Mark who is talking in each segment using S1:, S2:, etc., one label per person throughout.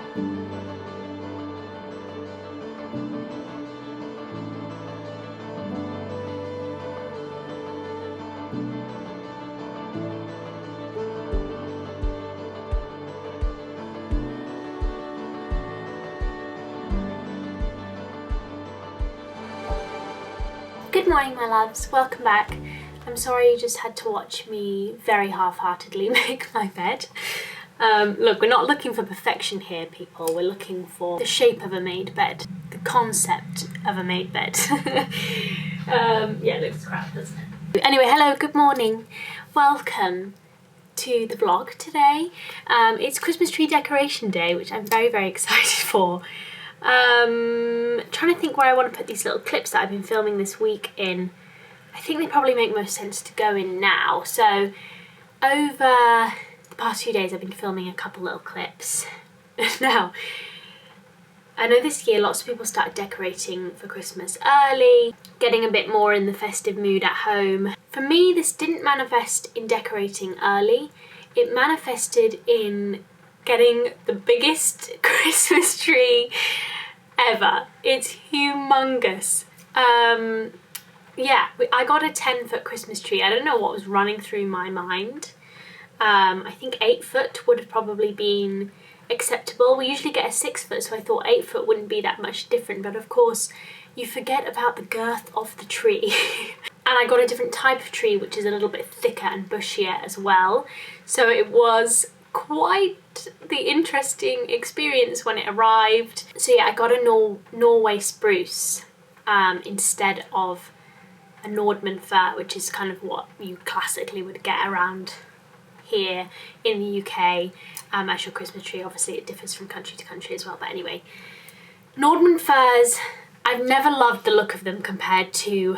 S1: Good morning, my loves, welcome back. I'm sorry you just had to watch me very half-heartedly make my bed. Look, we're not looking for perfection here, people. We're looking for the shape of a made bed, the concept of a made bed. Yeah, it looks crap, doesn't it? Anyway, hello, good morning. Welcome to the vlog today. It's Christmas tree decoration day, which I'm very, very excited for. Trying to think where I want to put these little clips that I've been filming this week in. I think they probably make most sense to go in now. So over the past few days I've been filming a couple little clips. Now, I know this year lots of people started decorating for Christmas early, getting a bit more in the festive mood at home. For me, this didn't manifest in decorating early. It manifested in getting the biggest Christmas tree ever. It's humongous. Yeah, I got a 10-foot Christmas tree. I don't know what was running through my mind. I think 8 foot would have probably been acceptable. We usually get a 6 foot, so I thought 8 foot wouldn't be that much different, but of course you forget about the girth of the tree. And I got a different type of tree, which is a little bit thicker and bushier as well. So it was quite the interesting experience when it arrived. So yeah, I got a Norway spruce instead of a Nordmann fir, which is kind of what you classically would get around here in the UK as your Christmas tree. Obviously it differs from country to country as well, but anyway. Nordmann firs, I've never loved the look of them compared to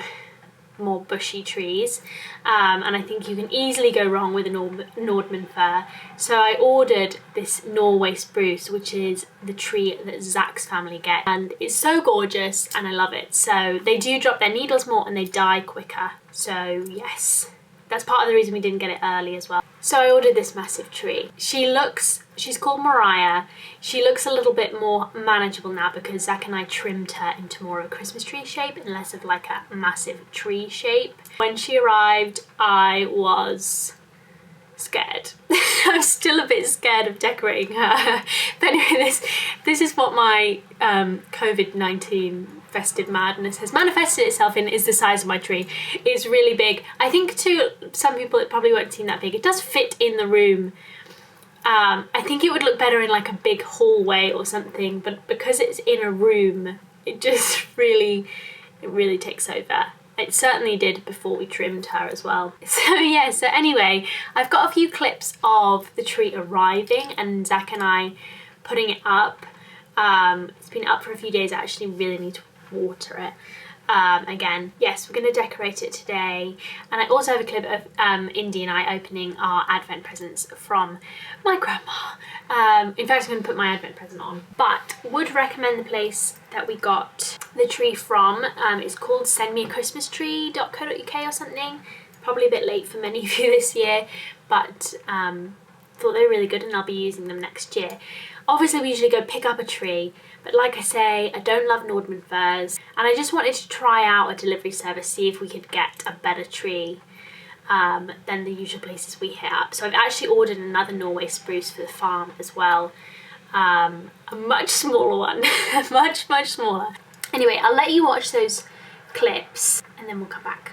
S1: more bushy trees, and I think you can easily go wrong with a Nordmann fir. So I ordered this Norway spruce, which is the tree that Zach's family get, and it's so gorgeous and I love it. So they do drop their needles more and they die quicker, so yes, that's part of the reason we didn't get it early as well. So I ordered this massive tree. She's called Mariah. She looks a little bit more manageable now because Zach and I trimmed her into more of a Christmas tree shape and less of like a massive tree shape. When she arrived, I was scared. I'm still a bit scared of decorating her. But anyway, this is what my COVID-19 festive madness has manifested itself in, is the size of my tree. It's really big. I think to some people it probably won't seem that big. It does fit in the room. I think it would look better in like a big hallway or something, but because it's in a room, it just really takes over. It certainly did before we trimmed her as well. So yeah, so anyway, I've got a few clips of the tree arriving and Zach and I putting it up. It's been up for a few days. I actually really need to water it again. Yes, we're going to decorate it today, and I also have a clip of Indy and I opening our advent presents from my grandma. In fact, I'm going to put my advent present on, but would recommend the place that we got the tree from. It's called sendmeachristmastree.co.uk or something. Probably a bit late for many of you this year, but thought they were really good and I'll be using them next year. Obviously we usually go pick up a tree, but like I say, I don't love Nordmann firs, and I just wanted to try out a delivery service, see if we could get a better tree than the usual places we hit up. So I've actually ordered another Norway spruce for the farm as well, a much smaller one, much smaller. Anyway, I'll let you watch those clips and then we'll come back.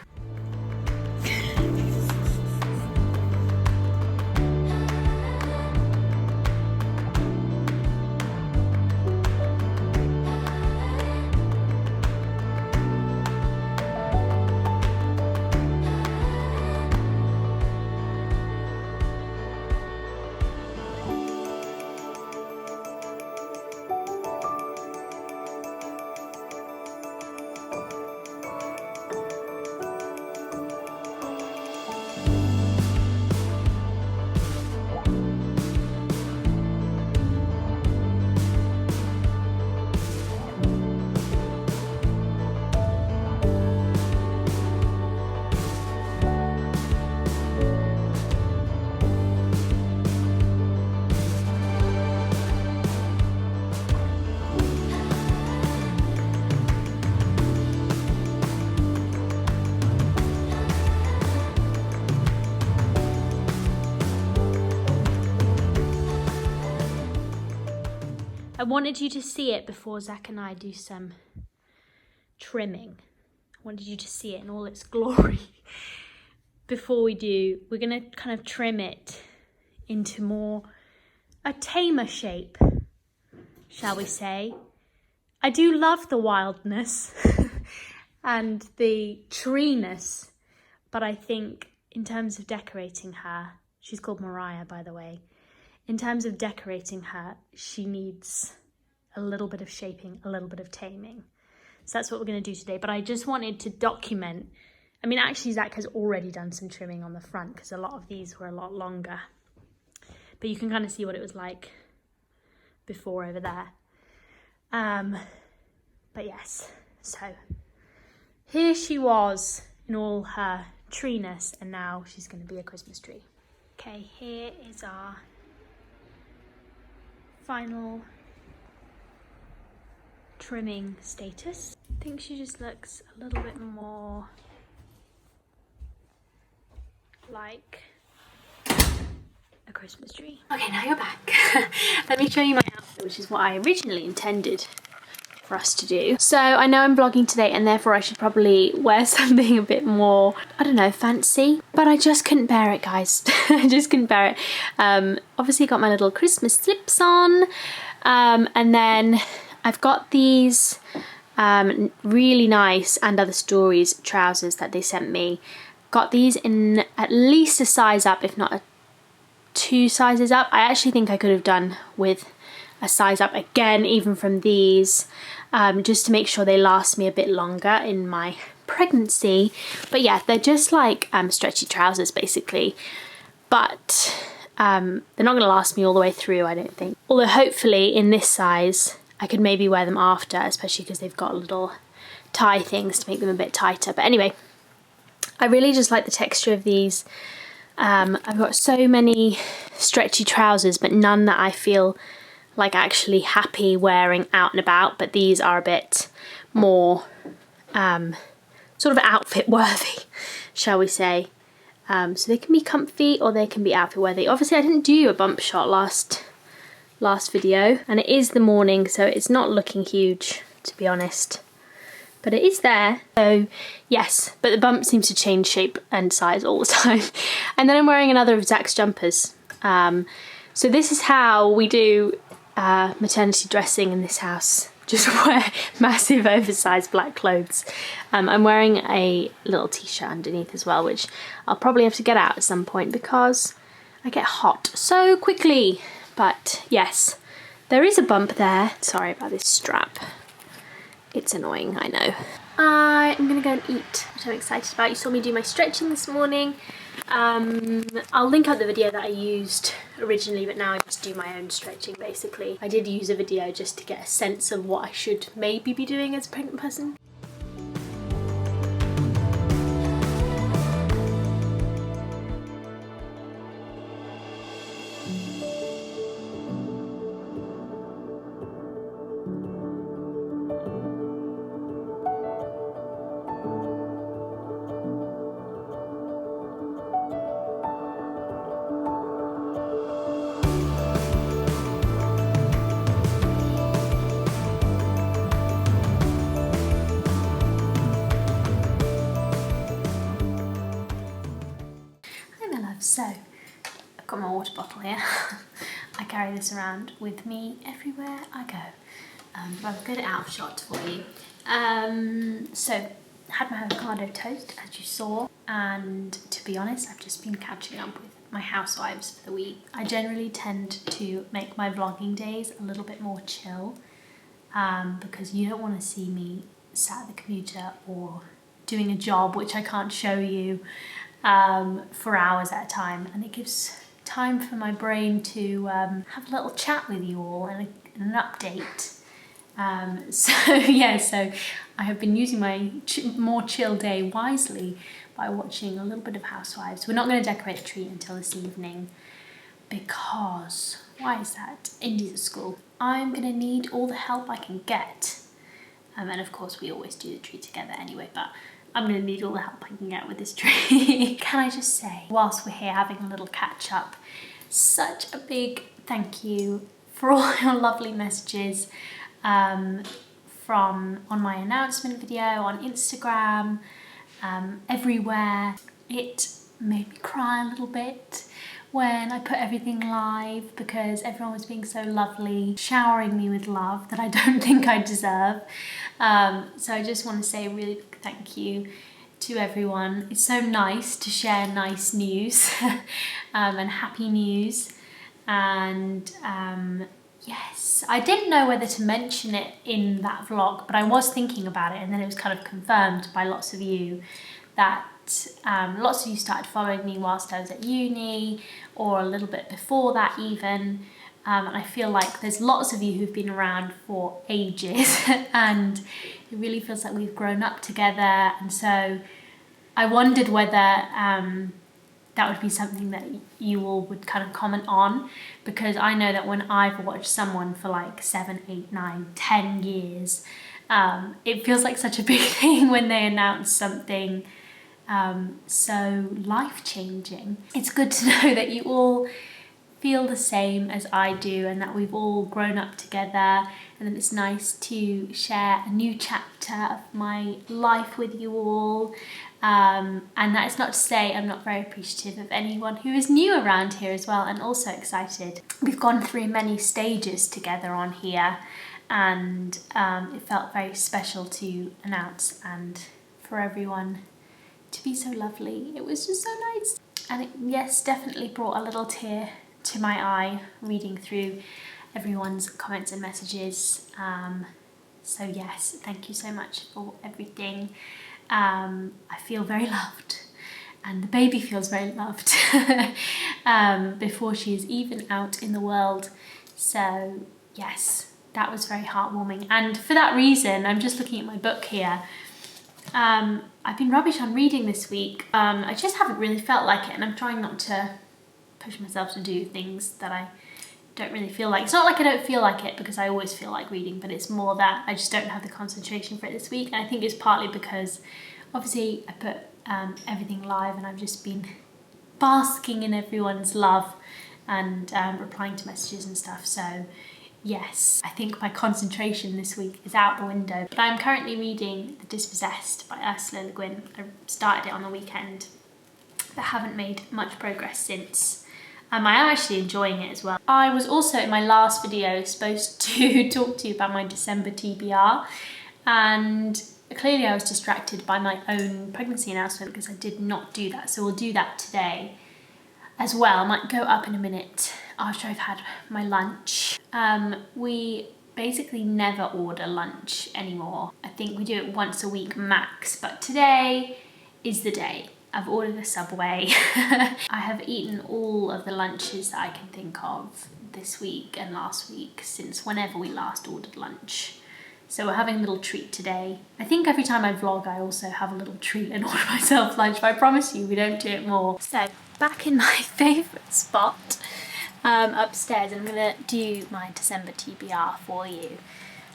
S1: I wanted you to see it before Zach and I do some trimming. I wanted you to see it in all its glory. Before we do, we're gonna kind of trim it into more a tamer shape, shall we say. I do love the wildness and the treeness, but I think in terms of decorating her, she's called Mariah, by the way. In terms of decorating her, she needs a little bit of shaping, a little bit of taming. So that's what we're going to do today. But I just wanted to document. I mean, actually, Zach has already done some trimming on the front because a lot of these were a lot longer. But you can kind of see what it was like before over there. But yes, so here she was in all her treeness, and now she's going to be a Christmas tree. Okay, here is our final trimming status. I think she just looks a little bit more like a Christmas tree. Okay, now you're back. Let me show you my outfit, which is what I originally intended for us to do. So I know I'm vlogging today and therefore I should probably wear something a bit more, I don't know, fancy, but I just couldn't bear it, guys. I just couldn't bear it. Obviously got my little Christmas slips on, and then I've got these really nice And Other Stories trousers that they sent me. Got these in at least a size up, if not 2 sizes up. I actually think I could have done with a size up again, even from these, just to make sure they last me a bit longer in my pregnancy. But yeah, they're just like stretchy trousers basically, but they're not going to last me all the way through, I don't think. Although hopefully in this size I could maybe wear them after, especially because they've got little tie things to make them a bit tighter. But anyway, I really just like the texture of these. I've got so many stretchy trousers, but none that I feel like actually happy wearing out and about, but these are a bit more sort of outfit worthy, shall we say. So they can be comfy or they can be outfit worthy. Obviously I didn't do a bump shot last video, and it is the morning, so it's not looking huge, to be honest, but it is there. So yes, but the bump seems to change shape and size all the time. And then I'm wearing another of Zach's jumpers. So this is how we do maternity dressing in this house. Just wear massive oversized black clothes. I'm wearing a little t-shirt underneath as well, which I'll probably have to get out at some point because I get hot so quickly. But yes, there is a bump there. Sorry about this strap. It's annoying, I know. I'm gonna go and eat, which I'm excited about. You saw me do my stretching this morning. I'll link up the video that I used originally, but now I just do my own stretching basically. I did use a video just to get a sense of what I should maybe be doing as a pregnant person. So, I've got my water bottle here. I carry this around with me everywhere I go. I've got it out of shot for you. So, had my avocado toast, as you saw, and to be honest, I've just been catching up with my housewives for the week. I generally tend to make my vlogging days a little bit more chill, because you don't want to see me sat at the computer or doing a job which I can't show you for hours at a time, and it gives time for my brain to have a little chat with you all and an update. So I have been using my more chill day wisely by watching a little bit of Housewives. We're not going to decorate the tree until this evening because, why is that? Indy's at school. I'm going to need all the help I can get. And of course we always do the tree together anyway, but I'm going to need all the help I can get with this tree. Can I just say, whilst we're here having a little catch up, such a big thank you for all your lovely messages from on my announcement video, on Instagram, everywhere. It made me cry a little bit when I put everything live because everyone was being so lovely, showering me with love that I don't think I deserve. So I just want to say a really big thank you to everyone. It's so nice to share nice news and happy news. And yes, I didn't know whether to mention it in that vlog, but I was thinking about it, and then it was kind of confirmed by lots of you that lots of you started following me whilst I was at uni, or a little bit before that even. And I feel like there's lots of you who've been around for ages and it really feels like we've grown up together. And so I wondered whether that would be something that you all would kind of comment on, because I know that when I've watched someone for like 7, 8, 9, 10 years, it feels like such a big thing when they announce something so life-changing. It's good to know that you all feel the same as I do, and that we've all grown up together, and then it's nice to share a new chapter of my life with you all. And that is not to say I'm not very appreciative of anyone who is new around here as well, and also excited. We've gone through many stages together on here, and it felt very special to announce and for everyone to be so lovely. It was just so nice, and it, yes, definitely brought a little tear to my eye reading through everyone's comments and messages. So yes, thank you so much for everything. I feel very loved, and the baby feels very loved before she is even out in the world. So yes, that was very heartwarming, and for that reason, I'm just looking at my book here. I've been rubbish on reading this week. I just haven't really felt like it, and I'm trying not to push myself to do things that I don't really feel like. It's not like I don't feel like it, because I always feel like reading, but it's more that I just don't have the concentration for it this week. And I think it's partly because obviously I put everything live, and I've just been basking in everyone's love and replying to messages and stuff. So yes, I think my concentration this week is out the window. But I'm currently reading The Dispossessed by Ursula Le Guin. I started it on the weekend, but haven't made much progress since. I am actually enjoying it as well. I was also in my last video supposed to talk to you about my December TBR, and clearly I was distracted by my own pregnancy announcement because I did not do that. So we'll do that today as well. I might go up in a minute after I've had my lunch. We basically never order lunch anymore. I think we do it once a week max, but today is the day. I've ordered a Subway. I have eaten all of the lunches that I can think of this week and last week since whenever we last ordered lunch. So we're having a little treat today. I think every time I vlog I also have a little treat and order myself lunch, but I promise you we don't do it more. So back in my favourite spot upstairs, I'm gonna do my December TBR for you.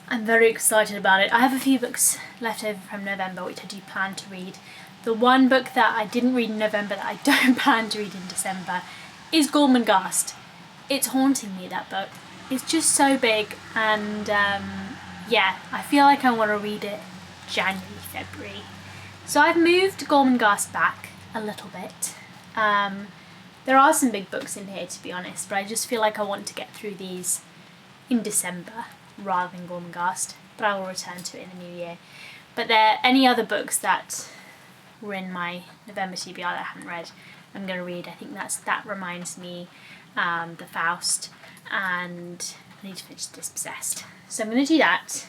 S1: I'm very excited about it. I have a few books left over from November which I do plan to read. The one book that I didn't read in November that I don't plan to read in December is Gormenghast. It's haunting me, that book. It's just so big, and yeah, I feel like I want to read it January, February. So I've moved Gormenghast back a little bit. There are some big books in here, to be honest, but I just feel like I want to get through these in December rather than Gormenghast, but I will return to it in the new year. But there are any other books that were in my November TBR that I haven't read, I'm going to read. I think that reminds me, the Faust, and I need to finish Dispossessed. So I'm going to do that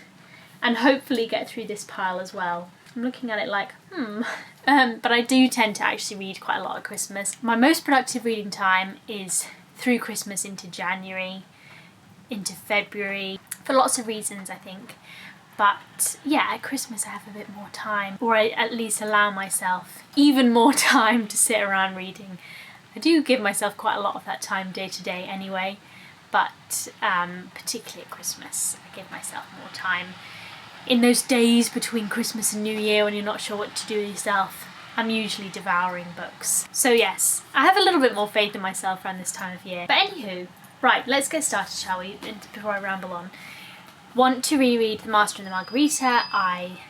S1: and hopefully get through this pile as well. I'm looking at it like, but I do tend to actually read quite a lot at Christmas. My most productive reading time is through Christmas into January, into February, for lots of reasons I think. But yeah, at Christmas I have a bit more time, or I at least allow myself even more time to sit around reading. I do give myself quite a lot of that time day to day anyway, but particularly at Christmas I give myself more time. In those days between Christmas and New Year when you're not sure what to do with yourself, I'm usually devouring books. So yes, I have a little bit more faith in myself around this time of year. But anywho, Right, let's get started, shall we, before I ramble on. Want to reread The Master and the Margarita. I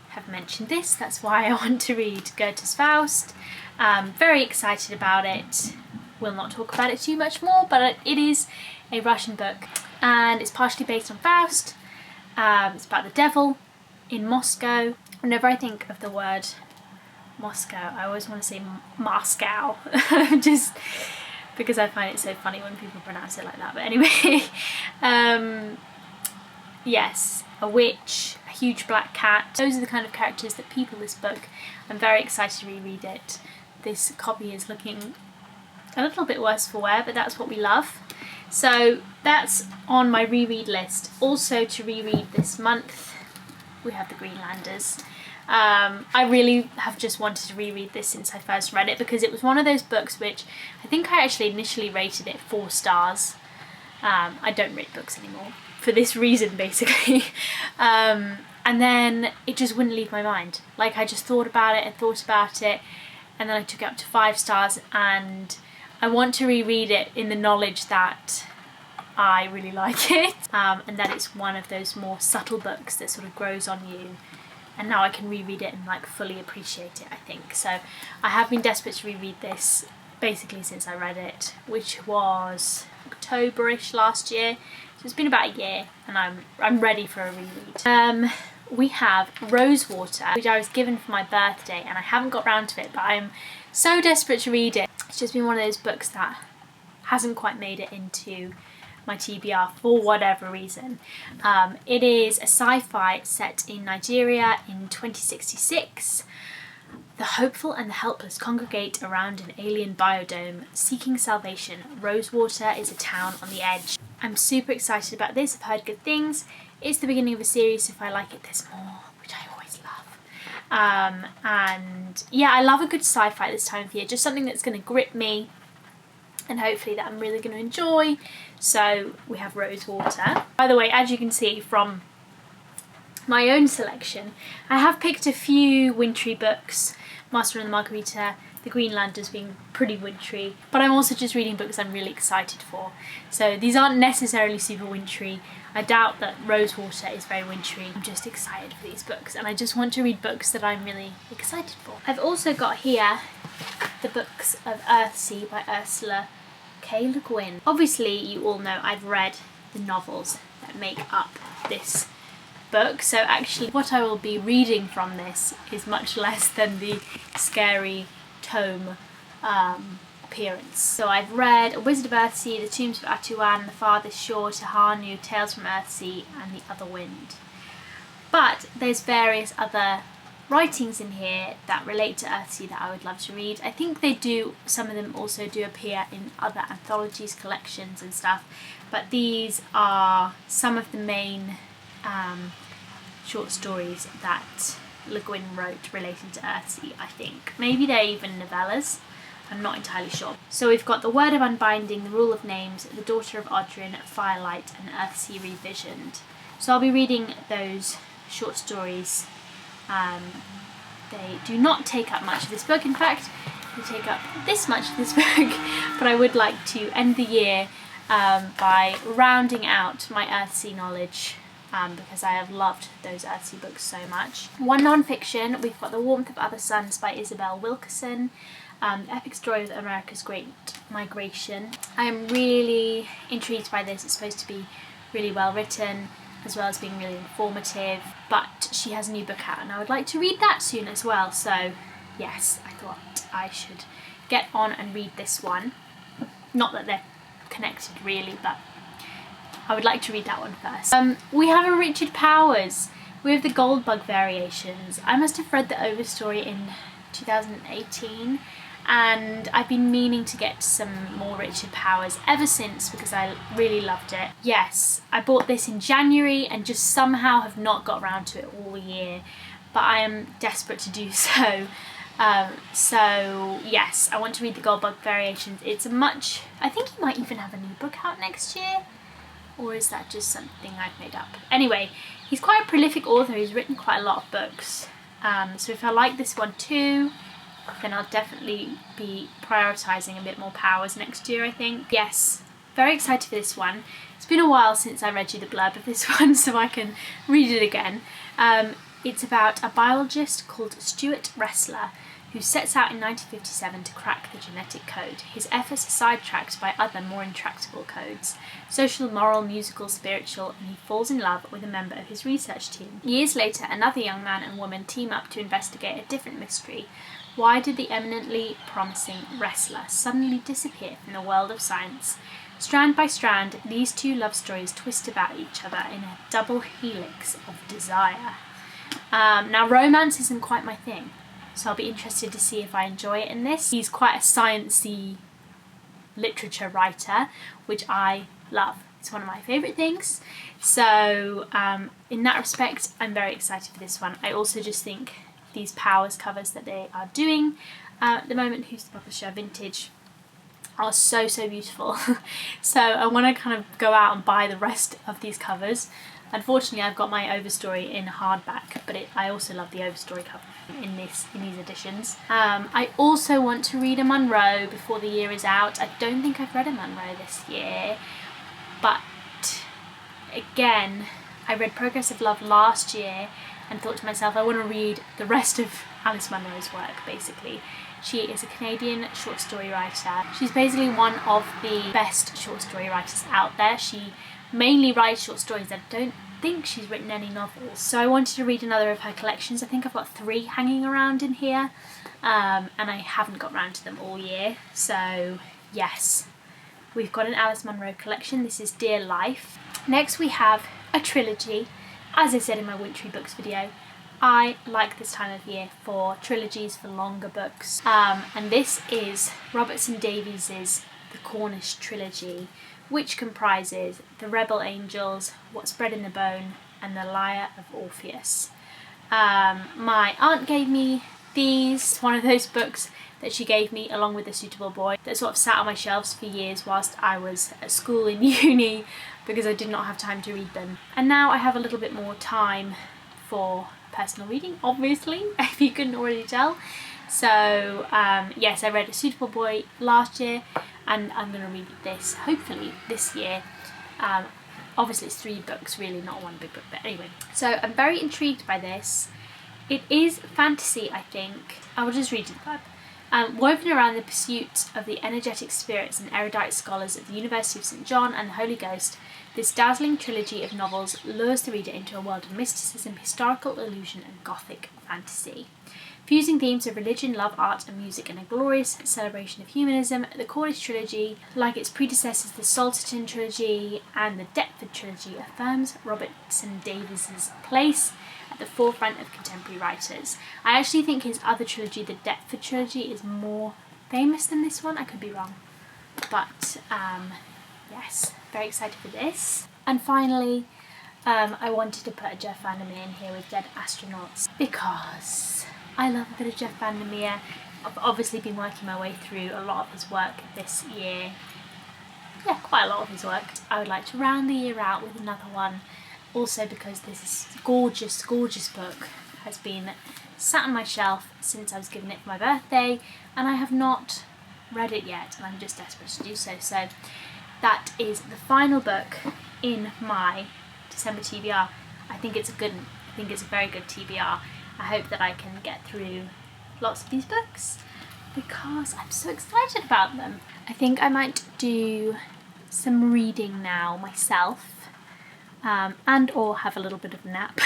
S1: have mentioned this, that's why I want to read Goethe's Faust. Very excited about it. Will not talk about it too much more, but it is a Russian book and it's partially based on Faust. It's about the devil in Moscow. Whenever I think of the word Moscow, I always want to say Moscow, just because I find it so funny when people pronounce it like that. But anyway, yes, a witch, a huge black cat. Those are the kind of characters that people this book. I'm very excited to reread it. This copy is looking a little bit worse for wear, but that's what we love. So that's on my reread list. Also to reread this month, we have The Greenlanders. I really have just wanted to reread this since I first read it, because it was one of those books which I think I actually initially rated it 4 stars. I don't rate books anymore for this reason, basically. And then it just wouldn't leave my mind. Like, I just thought about it and thought about it, and then I took it up to 5 stars, and I want to reread it in the knowledge that I really like it, and that it's one of those more subtle books that sort of grows on you. And now I can reread it and like fully appreciate it, I think. So I have been desperate to reread this basically since I read it, which was October-ish last year. So it's been about a year, and I'm ready for a reread. We have Rosewater, which I was given for my birthday, and I haven't got round to it, but I'm so desperate to read it. It's just been one of those books that hasn't quite made it into my TBR for whatever reason. It is a sci-fi set in Nigeria in 2066. The hopeful and the helpless congregate around an alien biodome seeking salvation. Rosewater is a town on the edge. I'm super excited about this. I've heard good things. It's the beginning of a series, so if I like it, there's more, which I always love. And yeah, I love a good sci-fi this time of year, just something that's going to grip me and hopefully that I'm really going to enjoy. So we have Rosewater. By the way, as you can see from my own selection, I have picked a few wintry books, Master and the Margarita, The Greenlanders being pretty wintry, but I'm also just reading books I'm really excited for. So these aren't necessarily super wintry. I doubt that Rosewater is very wintry. I'm just excited for these books, and I just want to read books that I'm really excited for. I've also got here the books of Earthsea by Ursula K. Le Guin. Obviously, you all know I've read the novels that make up this book, so actually what I will be reading from this is much less than the scary tome appearance. So I've read A Wizard of Earthsea, The Tombs of Atuan, The Farthest Shore, Tahanu, Tales from Earthsea, and The Other Wind. But there's various other writings in here that relate to Earthsea that I would love to read. I think they do, some of them also do appear in other anthologies, collections and stuff, but these are some of the main short stories that Le Guin wrote relating to Earthsea, I think. Maybe they're even novellas, I'm not entirely sure. So we've got The Word of Unbinding, The Rule of Names, The Daughter of Odrin, Firelight, and Earthsea Revisioned. So I'll be reading those short stories. They do not take up much of this book. In fact, they take up this much of this book, but I would like to end the year by rounding out my Earthsea knowledge, because I have loved those Earthsea books so much. One non-fiction, we've got The Warmth of Other Suns by Isabel Wilkerson, The Epic Story of America's Great Migration. I am really intrigued by this. It's supposed to be really well written, as well as being really informative, but she has a new book out and I would like to read that soon as well. So yes, I thought I should get on and read this one. Not that they're connected really, but I would like to read that one first. We have a Richard Powers. We have the Goldbug variations. I must have read the overstory in 2018, and I've been meaning to get some more Richard Powers ever since because I really loved it. Yes, I bought this in January and just somehow have not got around to it all year, but I am desperate to do so. So yes, I want to read the Goldbug variations. It's a much, I think he might even have a new book out next year, or is that just something I've made up? Anyway, he's quite a prolific author, he's written quite a lot of books. So if I like this one too, then I'll definitely be prioritising a bit more Powers next year, I think. Yes, very excited for this one. It's been a while since I read you the blurb of this one, so I can read it again. It's about a biologist called Stuart Wrestler who sets out in 1957 to crack the genetic code. His efforts are sidetracked by other, more intractable codes: social, moral, musical, spiritual, and he falls in love with a member of his research team. Years later, another young man and woman team up to investigate a different mystery. Why did the eminently promising Wrestler suddenly disappear from the world of science? Strand by strand, these two love stories twist about each other in a double helix of desire. Now, romance isn't quite my thing, so I'll be interested to see if I enjoy it in this. He's quite a sciencey literature writer, which I love. It's one of my favourite things. So in that respect, I'm very excited for this one. I also just think these Powers covers that they are doing at the moment, who's the publisher, Vintage, are so beautiful. So I want to kind of go out and buy the rest of these covers. Unfortunately, I've got my Overstory in hardback, but I also love the Overstory cover in these editions. I also want to read a Munro before the year is out. I don't think I've read a Munro this year, but again, I read Progress of Love last year and thought to myself, I want to read the rest of Alice Munro's work, basically. She is a Canadian short story writer. She's basically one of the best short story writers out there. She mainly writes short stories. I don't think she's written any novels. So I wanted to read another of her collections. I think I've got 3 hanging around in here, and I haven't got round to them all year. So yes, we've got an Alice Munro collection. This is Dear Life. Next we have a trilogy. As I said in my Wintry Books video, I like this time of year for trilogies, for longer books, and this is Robertson Davies's The Cornish Trilogy, which comprises The Rebel Angels, What's Bred in the Bone, and The Lyre of Orpheus. My aunt gave me these. One of those books that she gave me along with A Suitable Boy that sort of sat on my shelves for years whilst I was at school in uni because I did not have time to read them. And now I have a little bit more time for personal reading, obviously, if you couldn't already tell. So yes, I read A Suitable Boy last year, and I'm going to read this hopefully this year. Obviously it's 3 books really, not one big book, but anyway. So I'm very intrigued by this. It is fantasy, I think. I will just read you the blurb. Woven around the pursuit of the energetic spirits and erudite scholars at the University of St. John and the Holy Ghost, this dazzling trilogy of novels lures the reader into a world of mysticism, historical illusion, and gothic fantasy. Fusing themes of religion, love, art, and music in a glorious celebration of humanism, the Cornish Trilogy, like its predecessors the Salterton Trilogy and the Deptford Trilogy, affirms Robertson Davies's place at the forefront of contemporary writers. I actually think his other trilogy, the Deptford Trilogy, is more famous than this one. I could be wrong. But yes, very excited for this. And finally, I wanted to put a Jeff Vandermeer in here with Dead Astronauts because I love a bit of Jeff Vandermeer. I've obviously been working my way through a lot of his work this year. Yeah, quite a lot of his work. I would like to round the year out with another one. Also because this gorgeous book has been sat on my shelf since I was given it for my birthday, and I have not read it yet, and I'm just desperate to do so. So that is the final book in my December TBR. I think it's a very good TBR. I hope that I can get through lots of these books because I'm so excited about them. I think I might do some reading now myself, and or have a little bit of a nap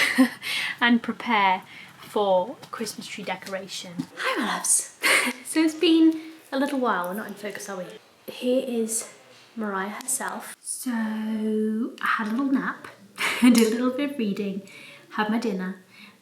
S1: and prepare for Christmas tree decoration. Hi my loves! So it's been a little while, we're not in focus are we? Here is Mariah herself. So I had a little nap, did a little bit of reading, had my dinner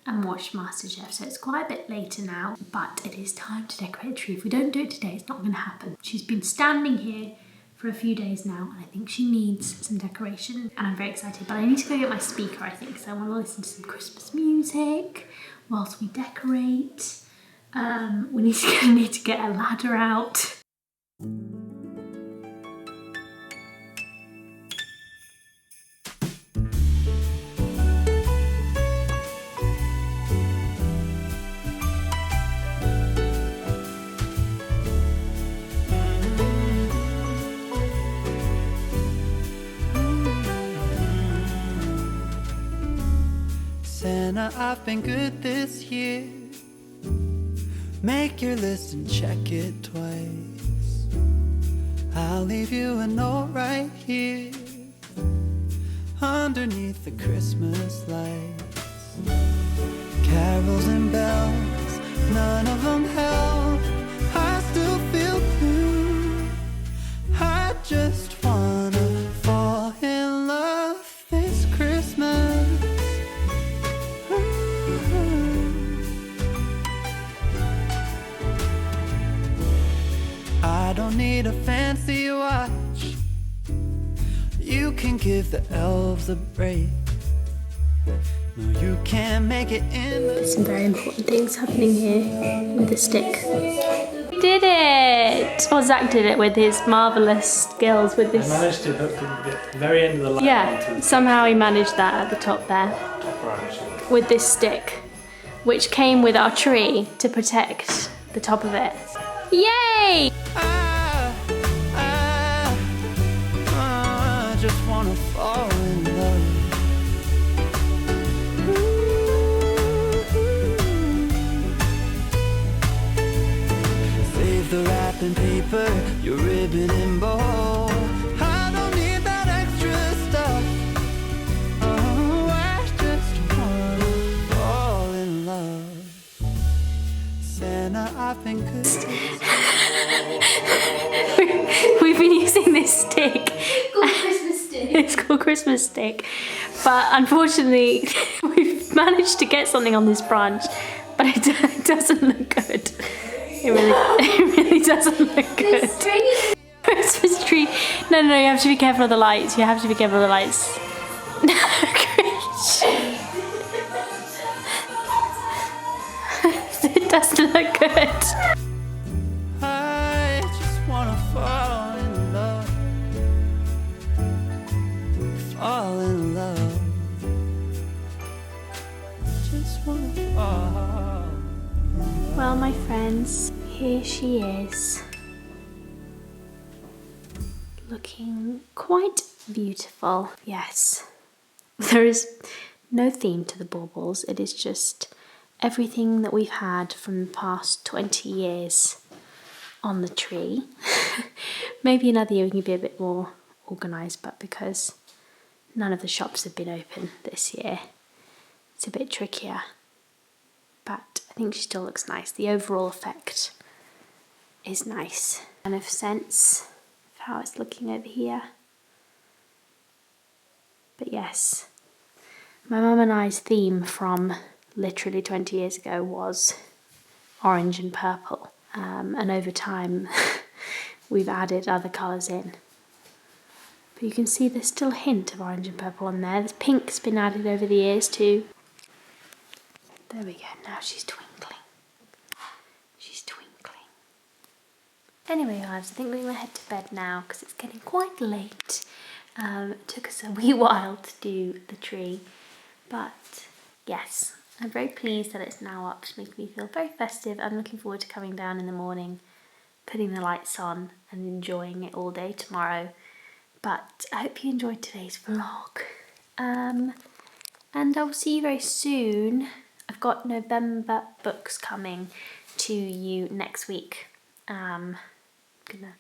S1: and watched MasterChef. So it's quite a bit later now, but it is time to decorate the tree. If we don't do it today, it's not going to happen. She's been standing here for a few days now and I think she needs some decoration and I'm very excited, but I need to go get my speaker I think because I want to listen to some Christmas music whilst we decorate. We need to get a ladder out.
S2: Santa, I've been good this year. Make your list and check it twice. I'll leave you a note right here underneath the Christmas lights. Carols and bells, none of them help. I still feel blue. I just wanna fall in love this Christmas. I don't need a fancy watch. You can give the elves a break. No, you can't make it in.
S1: There's some very important things happening here with the stick. We did it! Well, Zach did it with his marvellous skills with this.
S3: I managed to hook at the very end of the line.
S1: Yeah, somehow he managed that at the top there.
S3: Top right.
S1: With this stick, which came with our tree to protect the top of it. Yay!
S2: I just wanna fall in love. Save the wrapping paper, your ribbon and bow. I don't need that extra stuff. Oh, I just wanna fall in love. Santa, I've been good.
S1: We've been using this stick. It's called Christmas stick. But unfortunately, we've managed to get something on this branch, but it doesn't look good. It really doesn't look good. Christmas tree. No, you have to be careful of the lights. You have to be careful of the lights. No, it doesn't look good.
S2: I just wanna fall in love. Fall in love. Just wanna fall.
S1: Well, my friends, here she is. Looking quite beautiful. Yes. There is no theme to the baubles. It is just everything that we've had from the past 20 years on the tree. Maybe another year we can be a bit more organised, but because none of the shops have been open this year, it's a bit trickier. But I think she still looks nice. The overall effect is nice. Kind of sense of how it's looking over here. But yes, my mum and I's theme from literally 20 years ago was orange and purple. And over time, we've added other colours in. But you can see there's still a hint of orange and purple on there. There's pink's been added over the years too. There we go, now she's twinkling. She's twinkling. Anyway guys, I think we're going to head to bed now because it's getting quite late. It took us a wee while to do the tree. But yes, I'm very pleased that it's now up. It makes me feel very festive. I'm looking forward to coming down in the morning, putting the lights on and enjoying it all day tomorrow. But I hope you enjoyed today's vlog. And I'll see you very soon. I've got November books coming to you next week. I'm gonna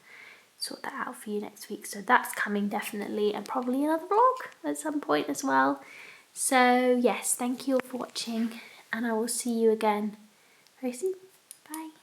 S1: sort that out for you next week. So that's coming definitely, and probably another vlog at some point as well. So yes, thank you all for watching, and I will see you again very soon. Bye.